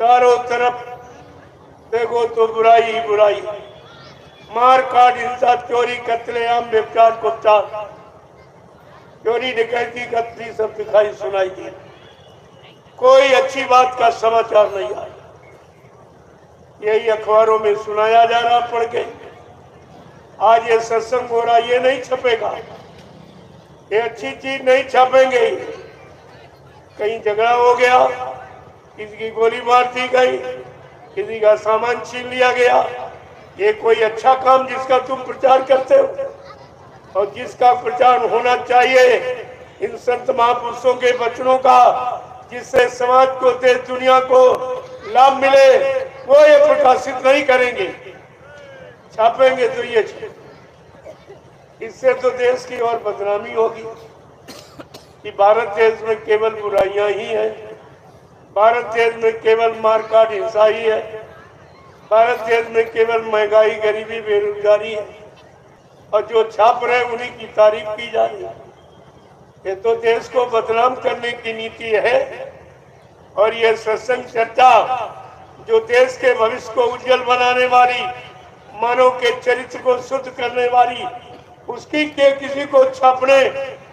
चारों तरफ देखो तो बुराई ही बुराई, मार काट, हिंसा, चोरी, कत्लेआम, व्यभिचार, कुत्ता, चोरी, डकैती, कत्ली सब दिखाई सुनाई दी। कोई अच्छी बात का समाचार नहीं आया। यही अखबारों में सुनाया जा रहा पढ़ के। आज ये सत्संग हो रहा, ये नहीं छपेगा, ये अच्छी चीज नहीं छापेंगे। कहीं झगड़ा हो गया, किसी की गोली मार दी गई, किसी का सामान छीन लिया गया, ये कोई अच्छा काम जिसका तुम प्रचार करते हो? और जिसका प्रचार होना चाहिए इन संत महापुरुषों के वचनों का, जिससे समाज को, देश दुनिया को लाभ मिले, वो ये प्रकाशित नहीं करेंगे। छापेंगे तो ये इससे तो देश की और बदनामी होगी कि भारत देश में केवल बुराइयां ही हैं, भारत देश में केवल मारकाट, हिंसा ही है, भारत देश में केवल महंगाई, गरीबी, बेरोजगारी है, और जो छाप रहे उन्हीं की तारीफ की जा रही है। ये तो देश को बदनाम करने की नीति है। और ये सत्संग चर्चा जो देश के भविष्य को उज्जवल बनाने वाली, मानव के चरित्र को शुद्ध करने वाली, उसकी के किसी को छापने,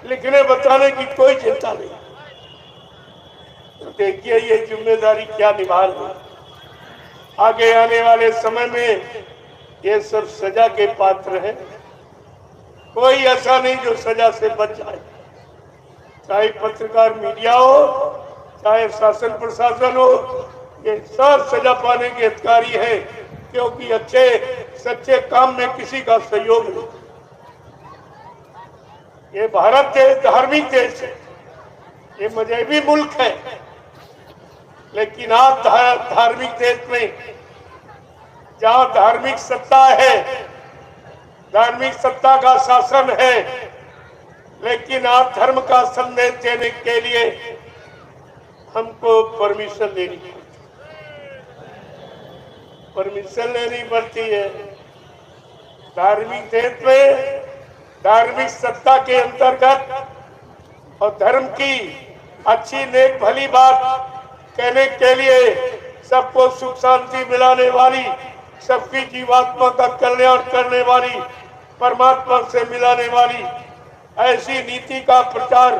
लिखने, बताने की कोई चिंता नहीं। तो देखिए ये जिम्मेदारी क्या निभा रही है। आगे आने वाले समय में ये सब सजा के पात्र हैं। कोई ऐसा नहीं जो सजा से बच जाए, चाहे पत्रकार, मीडिया हो, चाहे शासन प्रशासन हो, ये सब सजा पाने के अधिकारी हैं, क्योंकि अच्छे सच्चे काम में किसी का सहयोग नहीं। ये भारत देश धार्मिक देश है, ये मजहबी मुल्क है, लेकिन आप धार्मिक देश में जहाँ धार्मिक सत्ता है, धार्मिक सत्ता का शासन है, लेकिन आप धर्म का संदेश देने के लिए हमको परमिशन लेनी पड़ती है। धार्मिक देश में धार्मिक सत्ता के अंतर्गत और धर्म की अच्छी नेक भली बात कहने के लिए, सबको सुख शांति मिलाने वाली, सबकी जीवात्मा का कल्याण करने वाली, परमात्मा से मिलाने वाली ऐसी नीति का प्रचार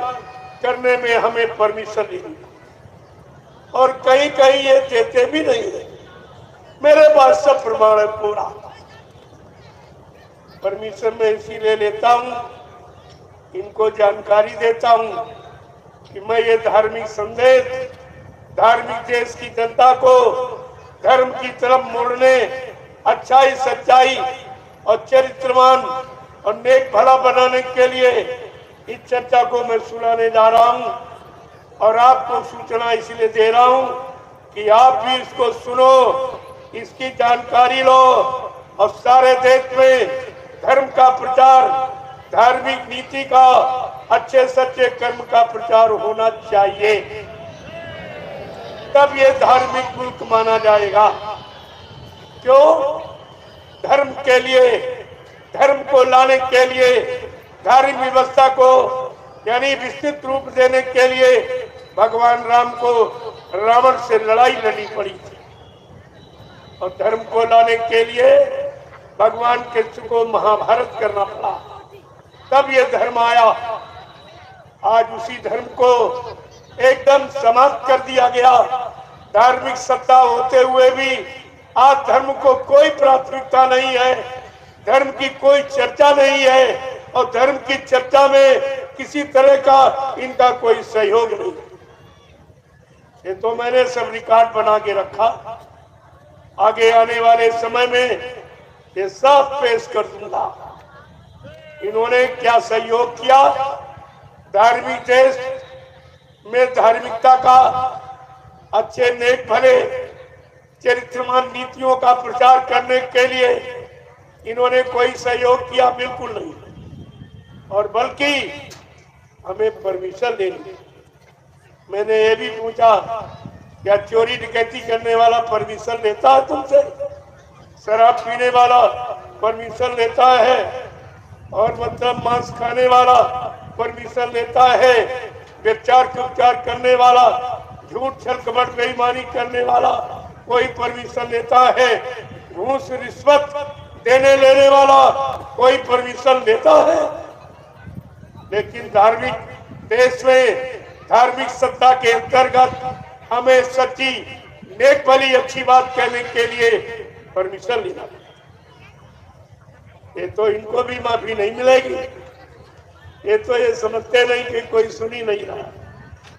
करने में हमें परमिशन नहीं, और कहीं कहीं ये देते भी नहीं है। मेरे पास सब प्रमाण है पूरा। परमिशन में इसीलिए लेता हूँ, इनको जानकारी देता हूँ कि मैं ये धार्मिक संदेश, धार्मिक देश की जनता को धर्म की तरफ मोड़ने, अच्छाई, सच्चाई और चरित्रवान और नेक भला बनाने के लिए इस चर्चा को मैं सुनाने जा रहा हूँ। और आपको सूचना इसलिए दे रहा हूँ कि आप भी इसको सुनो, इसकी जानकारी लो, और सारे देश में धर्म का प्रचार, धार्मिक नीति का, अच्छे सच्चे कर्म का प्रचार होना चाहिए, तब ये धार्मिक मुल्क माना जाएगा। क्यों? धर्म के लिए, धर्म को लाने के लिए, धार्मिक व्यवस्था को यानी विस्तृत रूप देने के लिए भगवान राम को रावण से लड़ाई लड़नी पड़ी थी, और धर्म को लाने के लिए भगवान कृष्ण को महाभारत करना पड़ा, तब ये धर्म आया। आज उसी धर्म को एकदम समाप्त कर दिया गया। धार्मिक सत्ता होते हुए भी आज धर्म को कोई प्राथमिकता नहीं है, धर्म की कोई चर्चा नहीं है, और धर्म की चर्चा में किसी तरह का इनका कोई सहयोग नहीं। ये तो मैंने सब रिकॉर्ड बना के रखा, आगे आने वाले समय में ये सब पेश कर दूंगा। इन्होंने क्या सहयोग किया धार्मिक देश में, धार्मिकता का, अच्छे नेक भले चरित्रवान नीतियों का प्रचार करने के लिए इन्होंने कोई सहयोग किया? बिल्कुल नहीं। और बल्कि हमें परमिशन देनी। मैंने ये भी पूछा, क्या चोरी डकैती करने वाला परमिशन लेता है तुमसे? शराब पीने वाला परमिशन लेता है? और मतलब मांस खाने वाला परमिशन लेता है? व्यभिचार करने वाला, झूठ छल कपट बेईमानी करने वाला कोई परमिशन लेता है, घूस रिश्वत देने लेने वाला कोई परमिशन लेता है। लेकिन धार्मिक देश में धार्मिक सत्ता के अंतर्गत हमें सच्ची नेक भली अच्छी बात कहने के लिए परमिशन लेना। ये तो इनको भी माफी नहीं मिलेगी। ये तो ये समझते नहीं कि कोई सुनी नहीं रहा।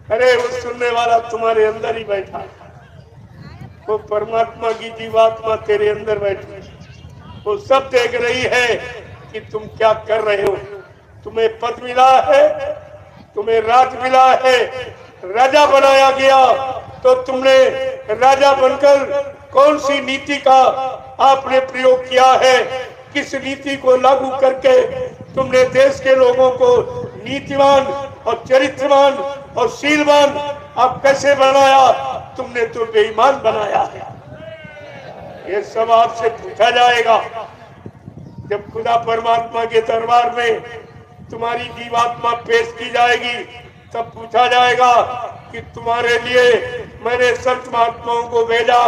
अरे वो सुनने वाला तुम्हारे अंदर ही बैठा है, वो परमात्मा की जीवात्मा तेरे अंदर बैठी, वो सब देख रही है कि तुम क्या कर रहे हो। तुम्हें पद मिला है, तुम्हें राज मिला है, राजा बनाया गया, तो तुमने राजा बनकर कौन सी नीति का आपने प्रयोग किया है, किस नीति को लागू करके तुमने देश के लोगों को नीतिवान और चरित्रवान और शीलवान आप कैसे बनाया? तुमने तो बेईमान बनाया है। ये सब आपसे पूछा जाएगा जब खुदा परमात्मा के दरबार में तुम्हारी जीवात्मा पेश की जाएगी। तब पूछा जाएगा कि तुम्हारे लिए मैंने संत महात्माओं को भेजा,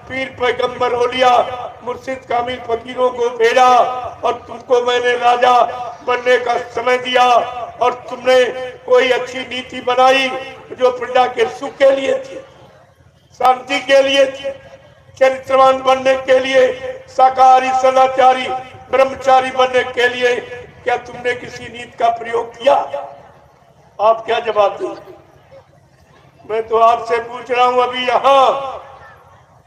पीर पैगंबर औलिया मुर्शिद कामिल फकीरों को भेजा, और तुमको मैंने राजा बनने का समय दिया, और तुमने कोई अच्छी नीति बनाई जो प्रजा के सुख के लिए थी, शांति के लिए थी, चरित्रवान बनने के लिए, शाकाहारी सदाचारी ब्रह्मचारी बनने के लिए। क्या तुमने किसी नीति का प्रयोग किया? आप क्या जवाब देंगे? मैं तो आपसे पूछ रहा हूं अभी यहाँ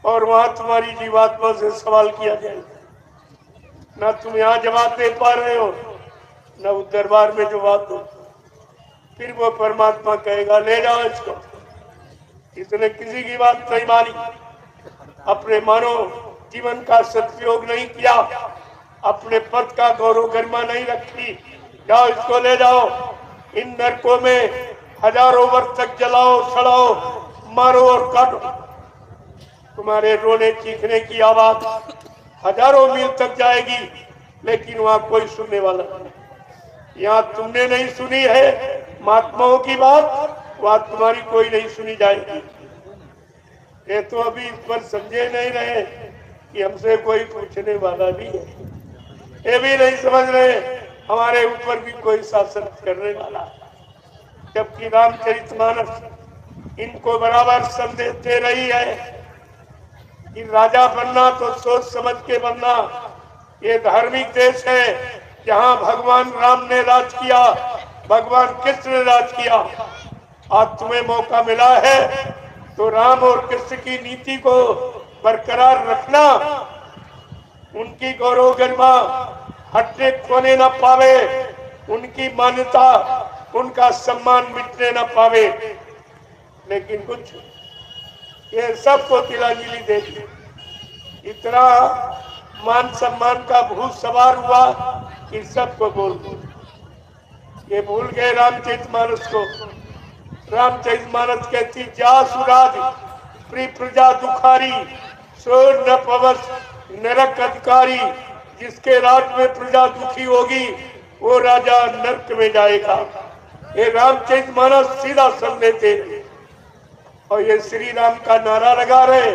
और वहां तुम्हारी जीवात्मा से सवाल किया जाएगा। ना तुम यहाँ जवाब दे पा रहे हो, ना उस दरबार में जवाब दो। फिर वो परमात्मा कहेगा ले जाओ इसको। इसने किसी की बात नहीं मानी, अपने मानो जीवन का सदुपयोग नहीं किया, अपने पद का गौरव गरिमा नहीं रखी। जाओ इसको ले जाओ, इन नरकों में हजारों वर्ष तक जलाओ, सड़ाओ, मारो और काटो। तुम्हारे रोने चीखने की आवाज हजारों मील तक जाएगी, लेकिन वहां कोई सुनने वाला नहीं। यहाँ तुमने नहीं सुनी है महात्माओं की बात, वहां तुम्हारी कोई नहीं सुनी जाएगी। ये तो अभी इस पर समझे नहीं रहे कि हमसे कोई पूछने वाला भी है। ये भी नहीं समझ रहे हमारे ऊपर भी कोई शासन करने वाला है। जबकि रामचरितमानस इनको बराबर संदेश दे रही है कि राजा बनना तो सोच समझ के बनना। ये धार्मिक देश है जहाँ भगवान राम ने राज किया, भगवान कृष्ण ने राज किया। आज तुम्हें मौका मिला है तो राम और कृष्ण की नीति को बरकरार रखना, उनकी गौरव गरिमा हटने खोने न पावे, उनकी मान्यता उनका सम्मान मिटने न पावे। लेकिन कुछ ये सबको तिलांजलि देती, इतना मान सम्मान का भूत सवार हुआ कि सबको बोल दो। ये भूल गए रामचरितमानस को। रामचरितमानस कहती जा सुराज प्रिय प्रजा दुखारी, सो न पवस नरक अधिकारी। जिसके राज में प्रजा दुखी होगी वो राजा नरक में जाएगा। ये रामचरितमानस सीधा संदेश दे, और ये श्री राम का नारा लगा रहे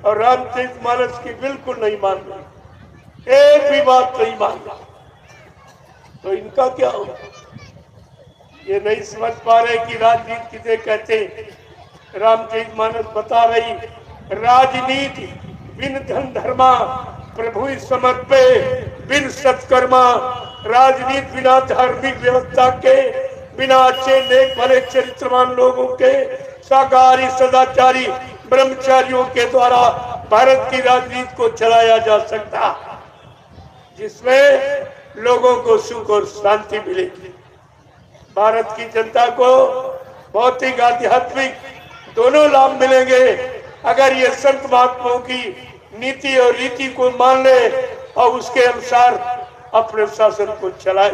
और रामचरितमानस की बिल्कुल नहीं मान रहे, एक भी बात नहीं मान रहा। तो इनका क्या होगा? ये नहीं समझ पा रहे कि राजनीति किसे कहते। रामचरितमानस बता रही राजनीति बिन धन धर्मा प्रभु समर्पे बिन सत्कर्मा। राजनीति बिना धार्मिक व्यवस्था के, बिना अच्छे नेक भले चरित्रवान लोगों के, शाकाहारी सदाचारी ब्रह्मचारियों के द्वारा भारत की राजनीति को चलाया जा सकता, जिसमें लोगों को सुख और शांति मिलेगी। भारत की जनता को भौतिक आध्यात्मिक दोनों लाभ मिलेंगे अगर ये संत महात्माओं की नीति और रीति को मान ले और उसके अनुसार अपने शासन को चलाए।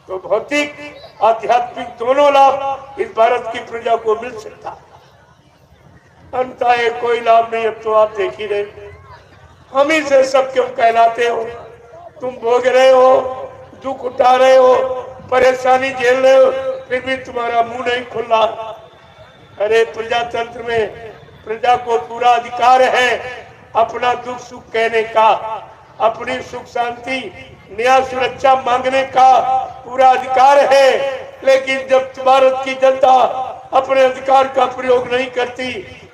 तो भौतिक आध्यात्मिक दोनों लाभ इस भारत की प्रजा को मिल सकता है। अंततः कोई लाभ नहीं। अब तो आप देख ही रहे, हम ही से सब क्यों कहलाते हो? तुम भोग रहे हो, दुख उठा रहे हो, परेशानी झेल रहे हो, फिर भी तुम्हारा मुंह नहीं खुल रहा। अरे प्रजातंत्र में प्रजा को पूरा अधिकार है अपना दुख सुख कहने का, अपनी सुख शांति न्याय सुरक्षा मांगने का पूरा अधिकार है। लेकिन जब भारत की जनता अपने अधिकार का प्रयोग नहीं करती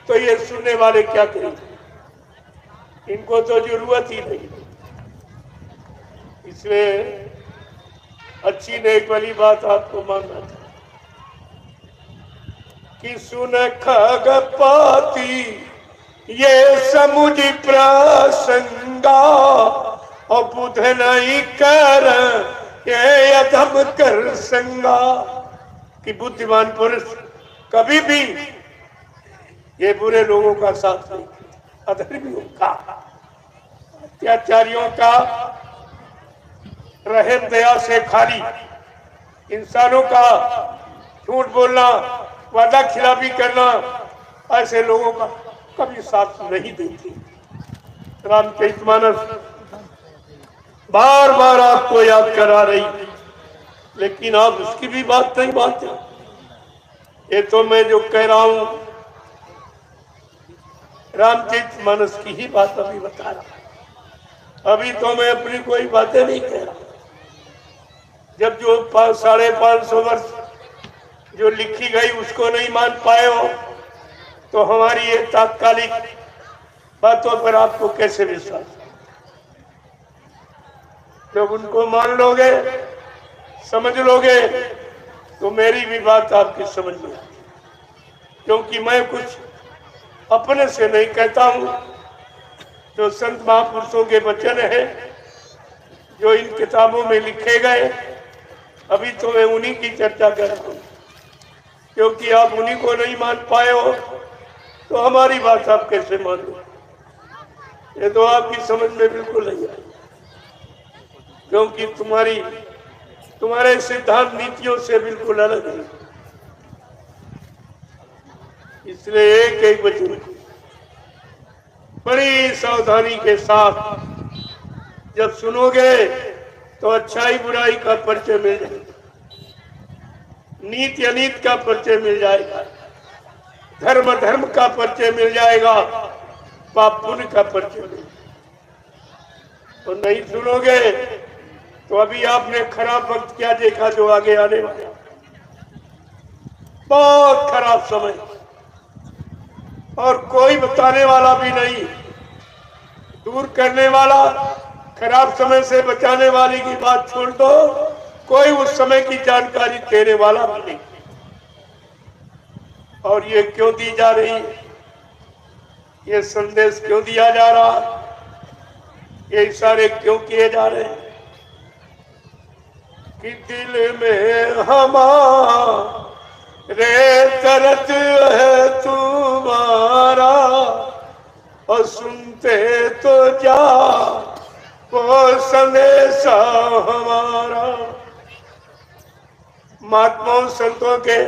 तो ये सुनने वाले क्या करेंगे? इनको तो जरूरत ही नहीं। इसलिए अच्छी नेक वाली बात आपको मानना था कि सुन खगपाती ये समुझ प्रसंगा और बुध नहीं कर ये अधम कर संगा। कि बुद्धिमान पुरुष कभी भी ये बुरे लोगों का साथ नहीं, अधर्मियों का, अत्याचारियों का, रहम दया से खाली इंसानों का झूठ बोलना, वादा खिलाफी करना, ऐसे लोगों का कभी साथ नहीं देती। रामचरितमानस बार बार आपको याद करा रही, लेकिन आप उसकी भी बात नहीं मानते। ये तो मैं जो कह रहा हूं रामचरितमानस की ही बात अभी बता रहा हूं। अभी तो मैं अपनी कोई बातें नहीं कह रहा। जब जो 550 वर्ष जो लिखी गई उसको नहीं मान पाए हो तो हमारी ये तात्कालिक बातों पर आपको कैसे विश्वास? जब उनको मान लोगे, समझ लोगे, तो मेरी भी बात आपकी समझ में आएगी। क्योंकि मैं कुछ अपने से नहीं कहता हूं, जो संत महापुरुषों के वचन है, जो इन किताबों में लिखे गए, अभी तो मैं उन्हीं की चर्चा कर रहा हूं। क्योंकि आप उन्हीं को नहीं मान पाए हो तो हमारी बात आप कैसे मानो? ये तो आपकी समझ में बिल्कुल नहीं आई, क्योंकि तुम्हारे सिद्धांत नीतियों से बिल्कुल अलग है। इसलिए एक एक वचन बड़ी सावधानी के साथ जब सुनोगे तो अच्छाई बुराई का परिचय मिल जाएगा, नीति अनीत का परिचय मिल जाएगा, धर्म धर्म का परिचय मिल जाएगा, पाप पुण्य का परिचय मिल जाएगा। तो नहीं सुनोगे तो अभी आपने खराब वक्त क्या देखा जो आगे आने वाला, बहुत खराब समय, और कोई बताने वाला भी नहीं, दूर करने वाला, खराब समय से बचाने वाली की बात छोड़ दो, कोई उस समय की जानकारी देने वाला भी नहीं। और ये क्यों दी जा रही, ये संदेश क्यों दिया जा रहा, ये इशारे क्यों किए जा रहे हैं कि दिल में हमारे दर्द है तुम्हारा और सुनते तो जा वो संदेशा हमारा। महात्माओं संतों के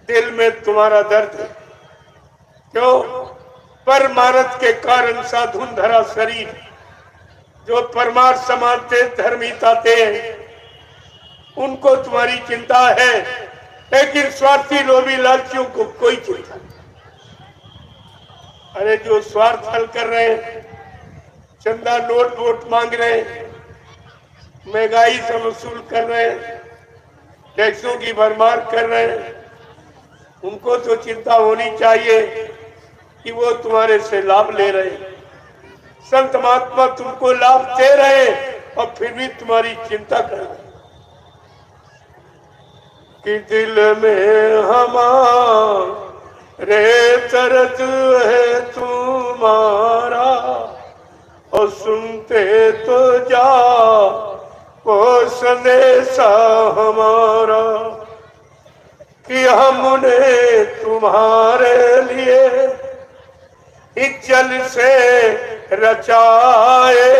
दिल में तुम्हारा दर्द है। क्यों? परमार्थ के कारण साधुन धरा शरीर, जो परमार्थ समाजते धर्मिता थे, उनको तुम्हारी चिंता है, लेकिन स्वार्थी लोभी लालचियों को कोई चिंता नहीं। अरे जो स्वार्थ हल कर रहे हैं, चंदा नोट वोट मांग रहे हैं, महंगाई से वसूल कर रहे हैं, टैक्सों की भरमार कर रहे हैं, उनको तो चिंता होनी चाहिए कि वो तुम्हारे से लाभ ले रहे हैं। संत महात्मा तुमको लाभ दे रहे और फिर भी तुम्हारी चिंता कर रहे कि दिल में हमारे दर्द है तुम्हारा और सुनते तो जा वो संदेशा हमारा कि हमने तुम्हारे लिए जल से रचाए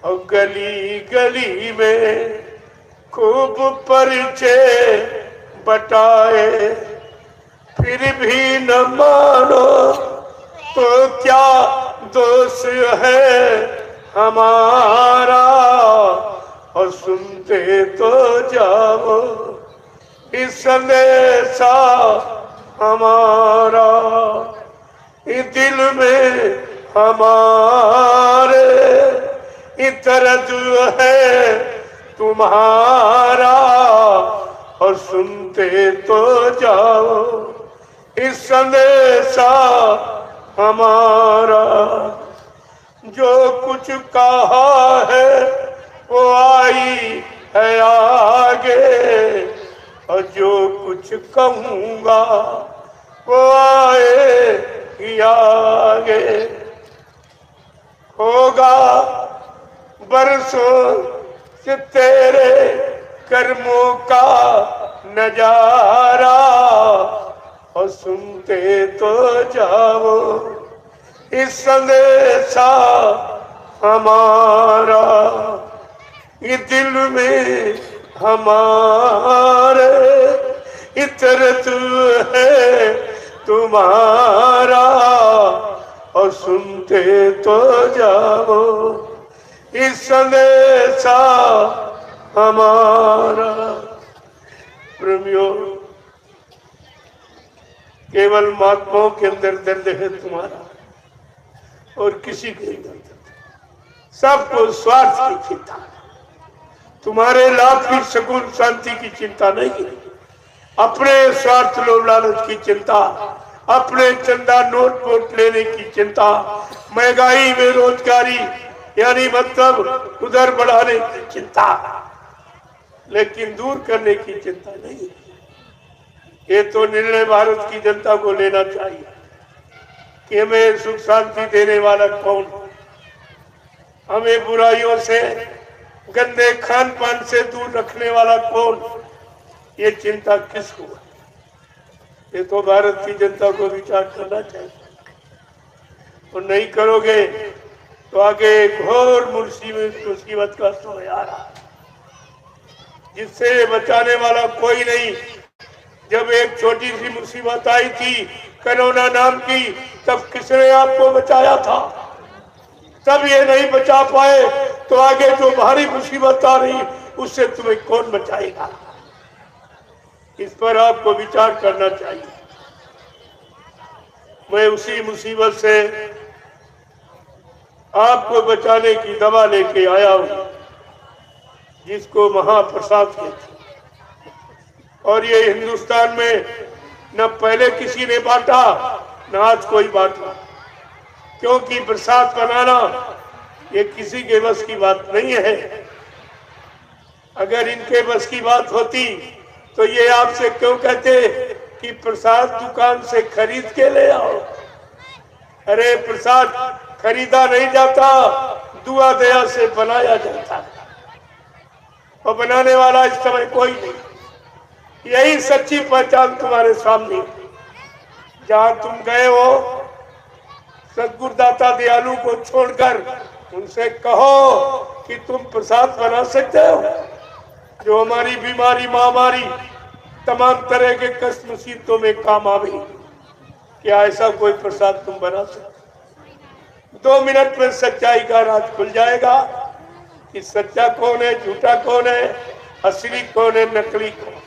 और गली गली में खूब परिचय बटाए, फिर भी न मानो तो क्या दोष है हमारा और सुनते तो जाओ इस संदेशा हमारा, ये दिल में हमारे दर्द है तुम्हारा, और सुनते तो जाओ इस संदेशा हमारा। जो कुछ कहा है वो आई है आगे, और जो कुछ कहूँगा वो आए ही आगे। होगा बरसों से तेरे कर्मों का नजारा, और सुनते तो जाओ इस संदेशा हमारा। ये दिल में हमारे दर्द है तुम्हारा, और सुनते तो जाओ इस संदेशा हमारा। प्रेमियों, केवल महात्माओं के अंदर दर्द है तुम्हारा, और किसी के अंदर दर्द। सबको स्वार्थ की चिंता, तुम्हारे लाभ की सुकून शांति की चिंता नहीं है। अपने स्वार्थ लोभ लालच की चिंता, अपने चंदा नोट वोट लेने की चिंता, महंगाई बेरोजगारी यानी मतलब उधर बढ़ाने की चिंता, लेकिन दूर करने की चिंता नहीं। ये तो निर्णय भारत की जनता को लेना चाहिए कि हमें सुख शांति देने वाला कौन, हमें बुराइयों से गंदे खान पान से दूर रखने वाला कौन, ये चिंता किसको है? ये तो भारत की जनता को विचार करना चाहिए। और नहीं करोगे तो आगे घोर मुसीबत का समय आ रहा है, जिससे बचाने वाला कोई नहीं। जब एक छोटी सी मुसीबत आई थी कोरोना नाम की, तब किसने आपको बचाया था? तब ये नहीं बचा पाए तो आगे जो भारी मुसीबत आ रही उससे तुम्हें कौन बचाएगा? इस पर आपको विचार करना चाहिए। मैं उसी मुसीबत से आपको बचाने की दवा लेके आया हूं, जिसको महाप्रसाद कहते हैं। और ये हिंदुस्तान में न पहले किसी ने बांटा, न आज कोई बांटा, क्योंकि प्रसाद बनाना ये किसी के बस की बात नहीं है। अगर इनके बस की बात होती तो ये आपसे क्यों कहते कि प्रसाद दुकान से खरीद के ले आओ? अरे प्रसाद खरीदा नहीं जाता, दुआ दया से बनाया जाता है, और बनाने वाला इस समय कोई नहीं। यही सच्ची पहचान तुम्हारे सामने। जहां तुम गए हो, सद्गुरुदाता दयालु को छोड़कर उनसे कहो कि तुम प्रसाद बना सकते हो, जो हमारी बीमारी महामारी तमाम तरह के कष्ट मुसीबतों में काम आवे। क्या ऐसा कोई प्रसाद तुम बना सकते? 2 मिनट में सच्चाई का राज खुल जाएगा कि सच्चा कौन है, झूठा कौन है, असली कौन है, नकली कौन।